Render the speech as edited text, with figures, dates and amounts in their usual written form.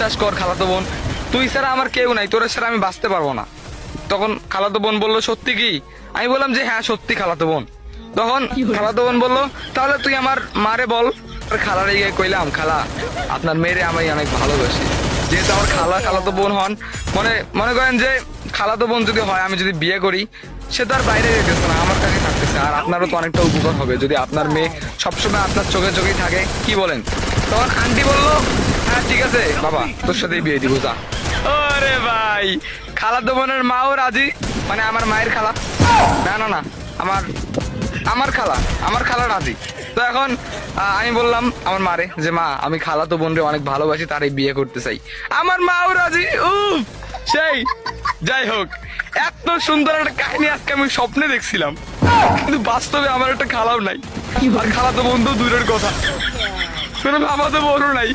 বিশ্বাস কর খালাতো বোন, তুই ছাড়া আমার কেউ নাই, তোর ছাড়া আমি বাঁচতে পারবো না। তখন খালাতো বোন বললো সত্যি কি? আমি বললাম যে হ্যাঁ সত্যি খালাতো বোন। তখন খালাতো বোন বললো তাহলে তুই আমার মারে বল। আর খালারে গিয়ে কইলাম খালা আপনার মেয়েরে আমি অনেক ভালোবাসি। যেহেতু আমার খালাতো বোন হন, মনে করেন যে খালাতো বোন যদি হয়, আমি যদি বিয়ে করি, সে তো আর বাইরে যেতেছে না, আমার কাছে থাকতেছে। আর আপনারও তো অনেকটা উপকার হবে যদি আপনার মেয়ে সবসময় আপনার চোখে চোখেই থাকে, কি বলেন? তখন আন্টি বললো হ্যাঁ ঠিক আছে বাবা, তোর সাথেই বিয়ে দিব যা। ওরে ভাই, খালাতো বোনের মাও রাজি, মানে আমার মায়ের খালা, না না না আমার খালা রাজি। তো এখন আমি বললাম আমার মারে যে মা আমি খালাতো বোনরে অনেক ভালোবাসি, তারই বিয়ে করতে চাই। আমার মাও রাজি। উফ, সেই যাই হোক, এত সুন্দর একটা কাহিনী আজকে আমি স্বপ্নে দেখছিলাম, কিন্তু বাস্তবে আমার একটা খালাও নাই, আর খালাতো বোন তো দূরের কথা, কোনো মামাতো বোনও নাই।